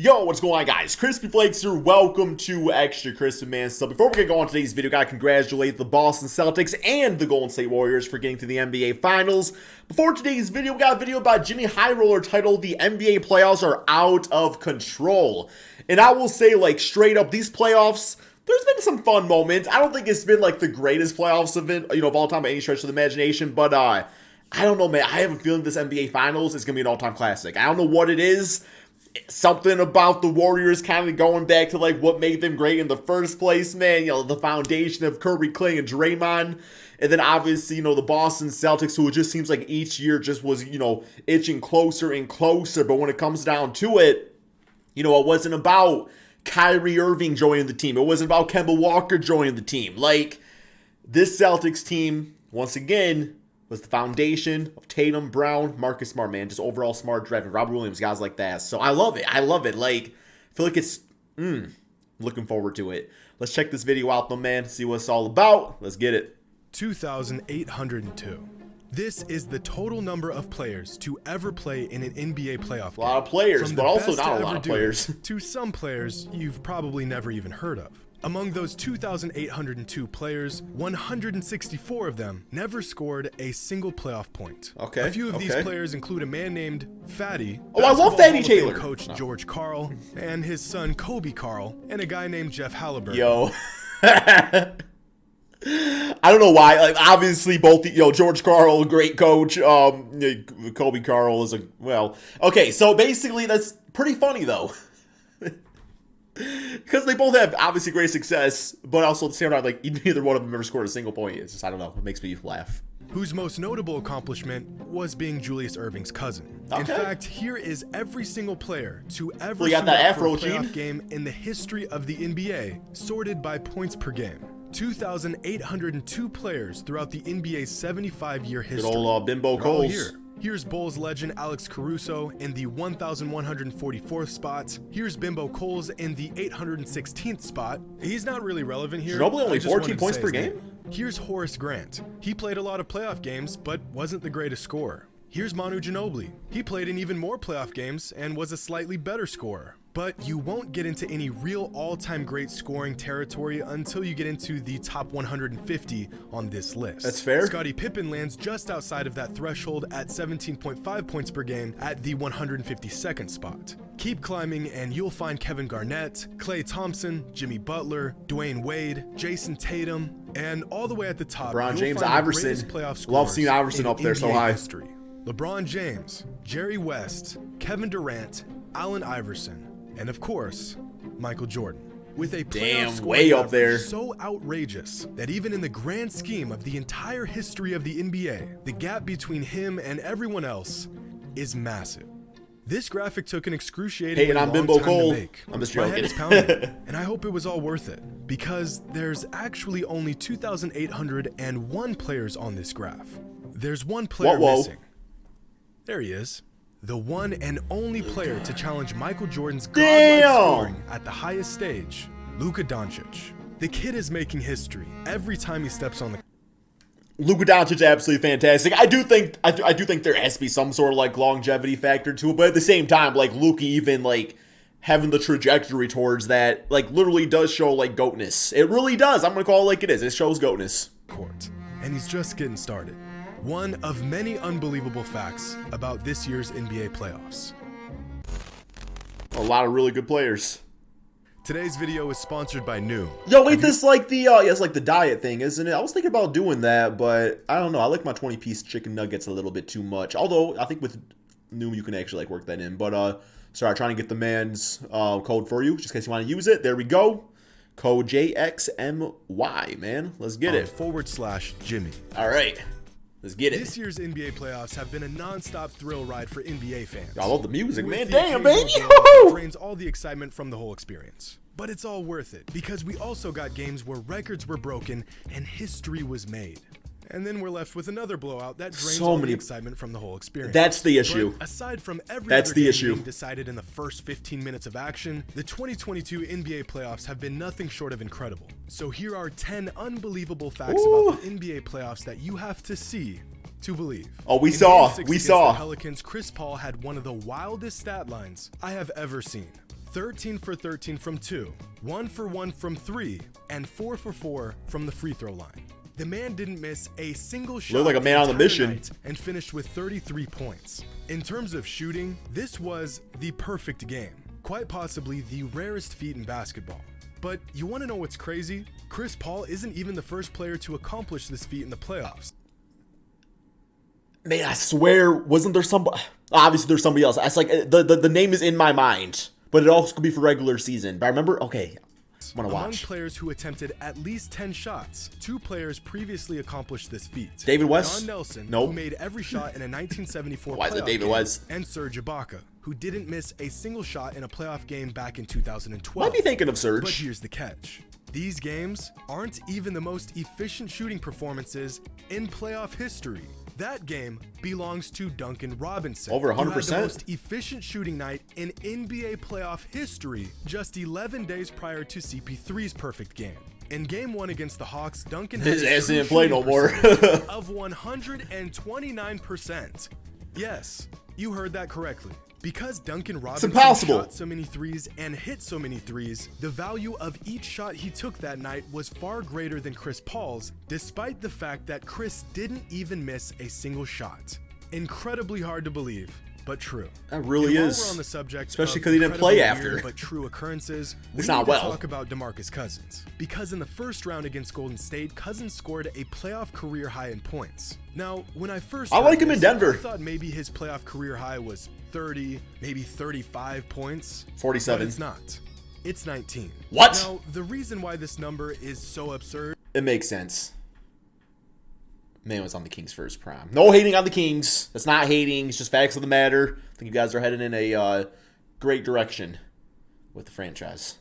Yo, what's going on, guys? Crispy Flakes here. Welcome to Extra Crispy, man. So before we get going on today's video, gotta congratulate the Boston Celtics and the Golden State Warriors for getting to the NBA Finals. Before today's video, we got a video about Jimmy High Roller titled "The NBA Playoffs Are Out of Control." And I will say, like, straight up, these playoffs, there's been some fun moments. I don't think it's been like the greatest playoffs of all time by any stretch of the imagination, but I don't know, man. I have a feeling this NBA Finals is gonna be an all-time classic. I don't know what it is. Something about the Warriors kind of going back to like what made them great in the first place, man. The foundation of Curry, Clay, and Draymond. And then obviously, the Boston Celtics, who it just seems like each year just was, itching closer and closer. But when it comes down to it, it wasn't about Kyrie Irving joining the team. It wasn't about Kemba Walker joining the team. Like, this Celtics team, once again, was the foundation of Tatum, Brown, Marcus Smart, man. Just overall smart driving. Robert Williams, guys like that. So I love it. I love it. Like, I feel like it's, looking forward to it. Let's check this video out, though, man. See what it's all about. Let's get it. 2,802. This is the total number of players to ever play in an NBA playoff game. A lot of players, but also not a lot of players. To some players you've probably never even heard of. Among those 2,802 players, 164 of them never scored a single playoff point. Okay. A few of these players include a man named Fatty. Oh, I love Fatty Taylor. Coach George Karl, and his son Kobe Karl, and a guy named Jeff Halliburton. Yo. I don't know why. Like, obviously, both George Karl, great coach. Kobe Karl is okay. So basically, that's pretty funny though. Because they both have obviously great success, but also at the same time, like, neither one of them ever scored a single point. It's just, I don't know, it makes me laugh. Whose most notable accomplishment was being Julius Erving's cousin. Okay. In fact, here is every single player to ever got that Afro playoff game in the history of the NBA, sorted by points per game. 2,802 players throughout the NBA's 75-year history. Good old Bimbo Coles. Here. Here's Bulls legend Alex Caruso in the 1,144th spot. Here's Bimbo Coles in the 816th spot. He's not really relevant here. Ginobili only 14 points per game? Here's Horace Grant. He played a lot of playoff games, but wasn't the greatest scorer. Here's Manu Ginobili. He played in even more playoff games and was a slightly better scorer. But you won't get into any real all-time great scoring territory until you get into the top 150 on this list. That's fair. Scottie Pippen lands just outside of that threshold at 17.5 points per game at the 152nd spot. Keep climbing and you'll find Kevin Garnett, Klay Thompson, Jimmy Butler, Dwayne Wade, Jason Tatum, and all the way at the top, LeBron James, find Iverson. Love seeing Iverson up there so high. History. LeBron James, Jerry West, Kevin Durant, Allen Iverson, and of course, Michael Jordan. With a playoff way up there, so outrageous that even in the grand scheme of the entire history of the NBA, the gap between him and everyone else is massive. This graphic took an excruciatingly long time to make. I'm just joking. My head is pounding, and I hope it was all worth it, because there's actually only 2,801 players on this graph. There's one player missing. There he is. The one and only player to challenge Michael Jordan's godlike scoring at the highest stage, Luka Doncic. The kid is making history every time he steps on the. Luka Doncic is absolutely fantastic. I do think there has to be some sort of like longevity factor to it, but at the same time, like Luka even like having the trajectory towards that, like literally does show like goatness. It really does. I'm gonna call it like it is. It shows goatness. Court, and he's just getting started. One of many unbelievable facts about this year's NBA playoffs. A lot of really good players. Today's video is sponsored by New. Yo, wait, this like the it's like the diet thing, isn't it? I was thinking about doing that, but I don't know. I like my 20-piece chicken nuggets a little bit too much. Although I think with New you can actually like work that in. But sorry, trying to get the man's code for you, just in case you want to use it. There we go. Code JXMY, man. Let's get it. /Jimmy. All right. Let's get it. This year's NBA playoffs have been a non-stop thrill ride for NBA fans. I love the music, man. The damn, baby. Drains all the excitement from the whole experience. But it's all worth it, because we also got games where records were broken and history was made. And then we're left with another blowout that drains all the excitement from the whole experience. That's the issue. But aside from every other game being decided in the first 15 minutes of action, the 2022 NBA playoffs have been nothing short of incredible. So here are 10 unbelievable facts about the NBA playoffs that you have to see to believe. Oh, we saw. The Pelicans, Chris Paul had one of the wildest stat lines I have ever seen. 13 for 13 from 2, 1 for 1 from 3, and 4 for 4 from the free throw line. The man didn't miss a single shot. Looked like a man on the mission. And finished with 33 points. In terms of shooting, this was the perfect game. Quite possibly the rarest feat in basketball. But you want to know what's crazy? Chris Paul isn't even the first player to accomplish this feat in the playoffs. Man, I swear, wasn't there somebody? Obviously, there's somebody else. It's like the name is in my mind, but it also could be for regular season. But I remember, okay, I want to watch. Among players who attempted at least 10 shots, 2 players previously accomplished this feat. David West? John Nelson, nope. who made every shot in a 1974 Why is it playoff David game, West? and Serge Ibaka, who didn't miss a single shot in a playoff game back in 2012. Might be thinking of Serge. But here's the catch. These games aren't even the most efficient shooting performances in playoff history. That game belongs to Duncan Robinson. Over 100%. Who had the most efficient shooting night in NBA playoff history just 11 days prior to CP3's perfect game. In Game 1 against the Hawks, Duncan had his a ass didn't play no more. of 129%. Yes, you heard that correctly. Because Duncan Robinson shot so many threes and hit so many threes, the value of each shot he took that night was far greater than Chris Paul's, despite the fact that Chris didn't even miss a single shot. Incredibly hard to believe, but true. That really and is. While we're on the subject, especially because he didn't play after. But true occurrences. It's we not need well. to talk about Demarcus Cousins, because in the first round against Golden State, Cousins scored a playoff career high in points. Now, when I first I like him in Denver. I thought maybe his playoff career high was 30, maybe 35 points. 47. But it's not. It's 19. What? Now, the reason why this number is so absurd. It makes sense. Man was on the Kings' first prime. No hating on the Kings. That's not hating. It's just facts of the matter. I think you guys are headed in a great direction with the franchise.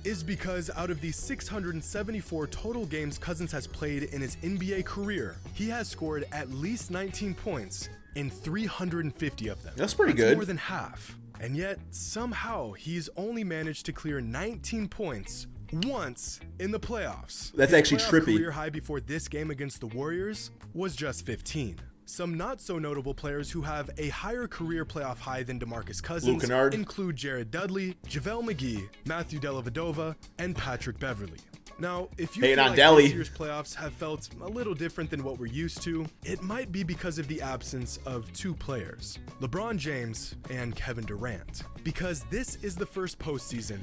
Is because out of the 674 total games Cousins has played in his NBA career, he has scored at least 19 points in 350 of them. That's pretty good. More than half. And yet, somehow, he's only managed to clear 19 points once in the playoffs. That's His actually playoff trippy. Career high before this game against the Warriors was just 15. Some not so notable players who have a higher career playoff high than Demarcus Cousins include Jared Dudley, JaVale McGee, Matthew Dellavedova, and Patrick Beverley. Now, if you feel like this year's playoffs have felt a little different than what we're used to, it might be because of the absence of 2 players, LeBron James and Kevin Durant, because this is the first postseason.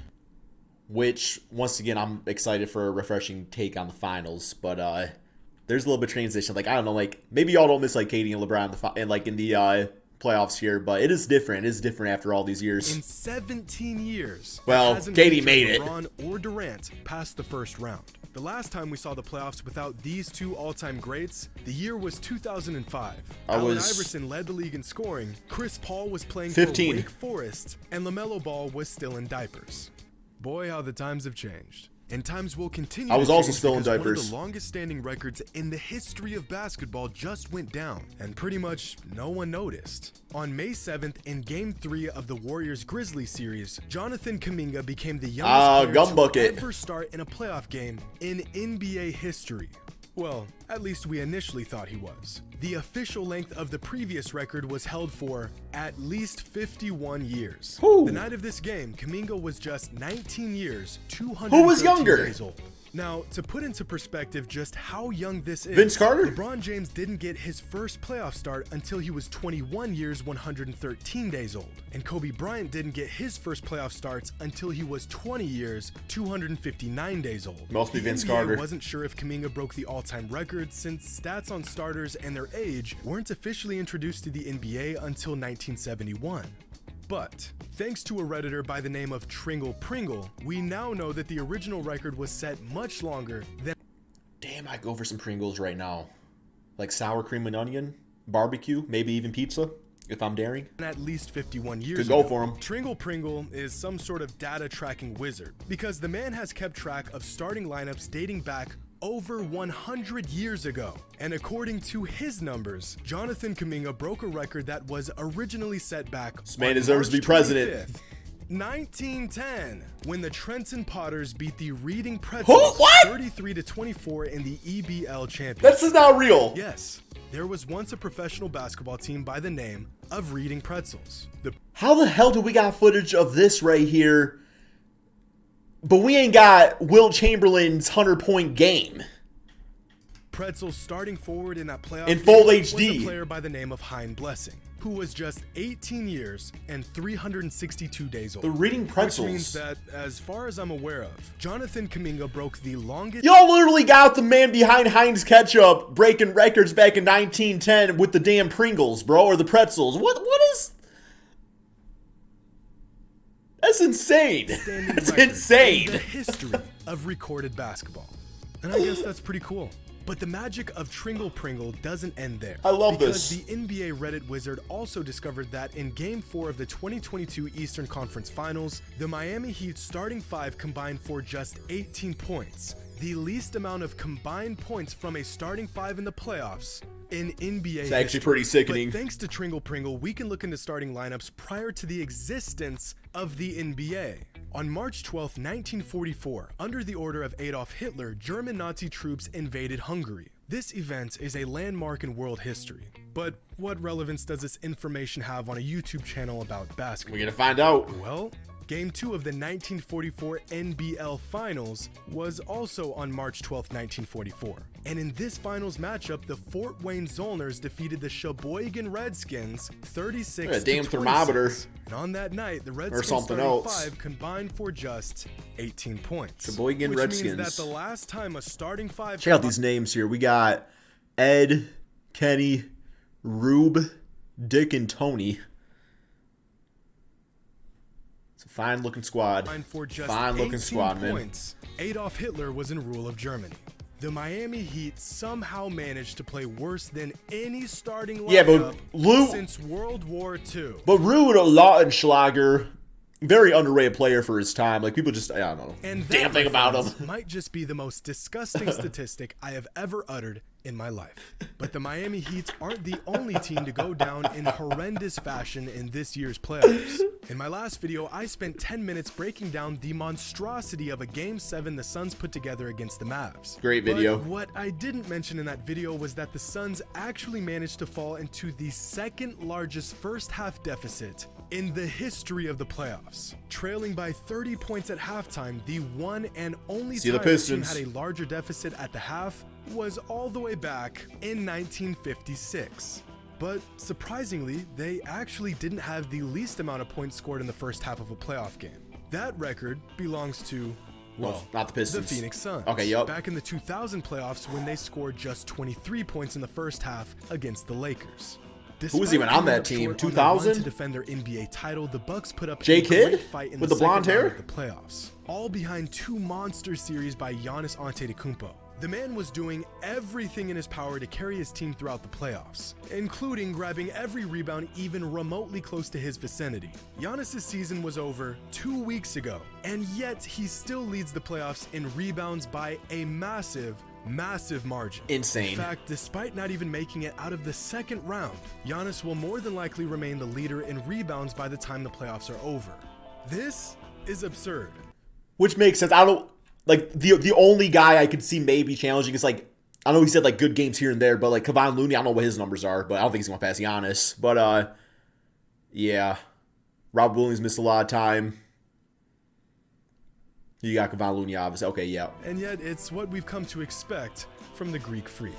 Which, once again, I'm excited for a refreshing take on the finals, but there's a little bit of transition. Like, I don't know, like, maybe y'all don't miss, like, KD and LeBron in the playoffs here, but it is different. It is different after all these years. In 17 years, well, KD made it. LeBron or Durant passed the first round. The last time we saw the playoffs without these 2 all-time greats, the year was 2005. Allen Iverson led the league in scoring, Chris Paul was playing 15. for Wake Forest, and LaMelo Ball was still in diapers. Boy, how the times have changed. And times will continue. I was also still in diapers. One of the longest standing records in the history of basketball just went down, and pretty much no one noticed. On May 7th, in Game 3 of the Warriors-Grizzlies series, Jonathan Kuminga became the youngest player to ever start in a playoff game in NBA history. Well, at least we initially thought he was. The official length of the previous record was held for at least 51 years. Ooh. The night of this game, Kuminga was just 19 years, 213 Who was younger? days old. Now, to put into perspective just how young this is, Vince Carter? LeBron James didn't get his first playoff start until he was 21 years, 113 days old. And Kobe Bryant didn't get his first playoff starts until he was 20 years, 259 days old. Must be Vince NBA Carter. Wasn't sure if Kuminga broke the all-time record since stats on starters and their age weren't officially introduced to the NBA until 1971. But thanks to a Redditor by the name of Tringle Pringle, we now know that the original record was set much longer than... Damn, I'd go for some Pringles right now. Like sour cream and onion, barbecue, maybe even pizza, if I'm daring. At least 51 years Could go ago. for him. Tringle Pringle is some sort of data tracking wizard, because the man has kept track of starting lineups dating back over 100 years ago. And according to his numbers, Jonathan Kuminga broke a record that was originally set back this man deserves to be president. 1910, when the Trenton Potters beat the Reading Pretzels 33-24 in the EBL championship. This is not real. Yes, There was once a professional basketball team by the name of Reading Pretzels. How the hell do we got footage of this right here, but we ain't got Wilt Chamberlain's 100-point game? Pretzels starting forward in that playoff in full was HD. a player by the name of Hein Blessing, who was just 18 years and 362 days old. The Reading Pretzels. Which means that, as far as I'm aware of, Jonathan Kuminga broke the longest... Y'all literally got the man behind Heinz Ketchup breaking records back in 1910 with the damn Pringles, bro, or the pretzels. What is... That's insane. That's insane. In the history of recorded basketball. And I guess that's pretty cool. But the magic of Tringle Pringle doesn't end there. I love this. Because the NBA Reddit wizard also discovered that in Game 4 of the 2022 Eastern Conference Finals, the Miami Heat's starting five combined for just 18 points, the least amount of combined points from a starting five in the playoffs in NBA It's actually pretty sickening. But thanks to Tringle Pringle, we can look into starting lineups prior to the existence of the NBA. On March 12, 1944, under the order of Adolf Hitler, German Nazi troops invaded Hungary. This event is a landmark in world history. But what relevance does this information have on a YouTube channel about basketball? We're gonna find out. Well, Game 2 of the 1944 NBL Finals was also on March 12, 1944. And in this finals matchup, the Fort Wayne Zollners defeated the Sheboygan Redskins 36 to 26. Damn thermometer. And on that night, the Redskins something starting else. five combined for just 18 points. Sheboygan which Redskins. means that the last time a starting five... Check out these names here. We got Ed, Kenny, Rube, Dick, and Tony. It's a fine-looking squad. Fine-looking squad, man. Adolf Hitler was in rule of Germany. The Miami Heat somehow managed to play worse than any starting lineup since World War II. But Ruud Lautenschlager, very underrated player for his time. Like, people just, I don't know, and damn thing about him. Might just be the most disgusting statistic I have ever uttered in my life. But the Miami Heat aren't the only team to go down in horrendous fashion in this year's playoffs. In my last video, I spent 10 minutes breaking down the monstrosity of a Game 7 the Suns put together against the Mavs. Great video. But what I didn't mention in that video was that the Suns actually managed to fall into the second largest first half deficit in the history of the playoffs. Trailing by 30 points at halftime, the one and only time the team had a larger deficit at the half was all the way back in 1956. But surprisingly, they actually didn't have the least amount of points scored in the first half of a playoff game. That record belongs to, well, not the Pistons. The Phoenix Suns. Okay, yep. Back in the 2000 playoffs when they scored just 23 points in the first half against the Lakers. Who was even on that team? 2000? To defend their NBA title, the Bucks put up J a Kidd great fight in with the the blonde second hair round of the playoffs, all behind two monster series by Giannis Antetokounmpo. The man was doing everything in his power to carry his team throughout the playoffs, including grabbing every rebound even remotely close to his vicinity. Giannis' season was over 2 weeks ago, and yet he still leads the playoffs in rebounds by a massive margin. Insane. In fact, despite not even making it out of the second round, Giannis will more than likely remain the leader in rebounds by the time the playoffs are over. This is absurd. Which makes sense. I don't, like, the only guy I could see maybe challenging is, like, I know he said, like, good games here and there, but, like, Kevon Looney, I don't know what his numbers are, but I don't think he's going to pass Giannis. But, yeah. Rob Williams missed a lot of time. You got Kevon Looney, obviously. Okay, yeah. And yet, it's what we've come to expect from the Greek Freak.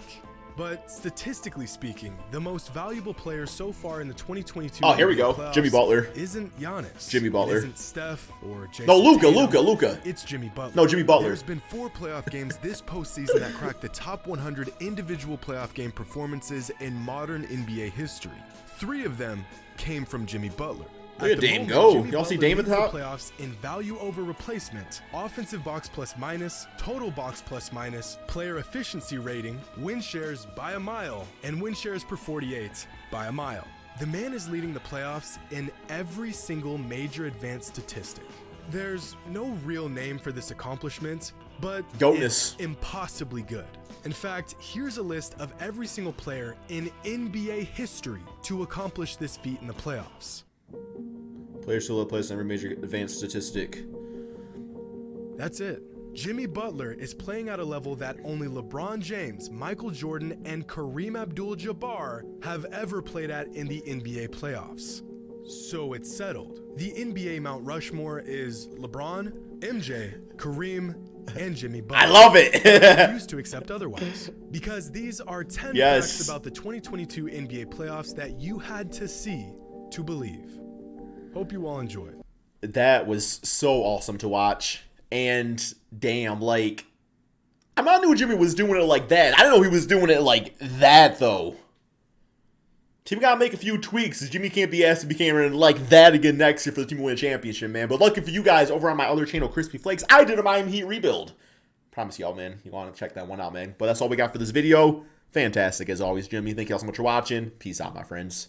But statistically speaking, the most valuable player so far in the 2022 Oh, here we go. Jimmy Butler. Isn't Giannis. Jimmy Butler. It isn't Steph or Jason No, Luka. Tatum. It's Jimmy Butler. No, Jimmy Butler. There's been 4 playoff games this postseason that cracked the top 100 individual playoff game performances in modern NBA history. 3 of them came from Jimmy Butler. Look at Dame go. Y'all see Dame at the top? Playoffs in value over replacement, offensive box plus minus, total box plus minus, player efficiency rating, win shares by a mile, and win shares per 48 by a mile. The man is leading the playoffs in every single major advanced statistic. There's no real name for this accomplishment, but it's impossibly good. In fact, here's a list of every single player in NBA history to accomplish this feat in the playoffs. Players still have placed in every major advanced statistic. That's it. Jimmy Butler is playing at a level that only LeBron James, Michael Jordan, and Kareem Abdul-Jabbar have ever played at in the NBA playoffs. So it's settled. The NBA Mount Rushmore is LeBron, MJ, Kareem, and Jimmy Butler. I love it. I refuse to accept otherwise. Because these are 10 yes. facts about the 2022 NBA playoffs that you had to see to believe. Hope you all enjoyed. That was so awesome to watch. And damn, like, I mean, I knew Jimmy was doing it like that. I didn't know he was doing it like that, though. Team got to make a few tweaks, as Jimmy can't be asked to be in like that again next year for the team to win a championship, man. But lucky for you guys, over on my other channel, Crispy Flakes, I did a Miami Heat rebuild. Promise y'all, man. You want to check that one out, man. But that's all we got for this video. Fantastic, as always, Jimmy. Thank you all so much for watching. Peace out, my friends.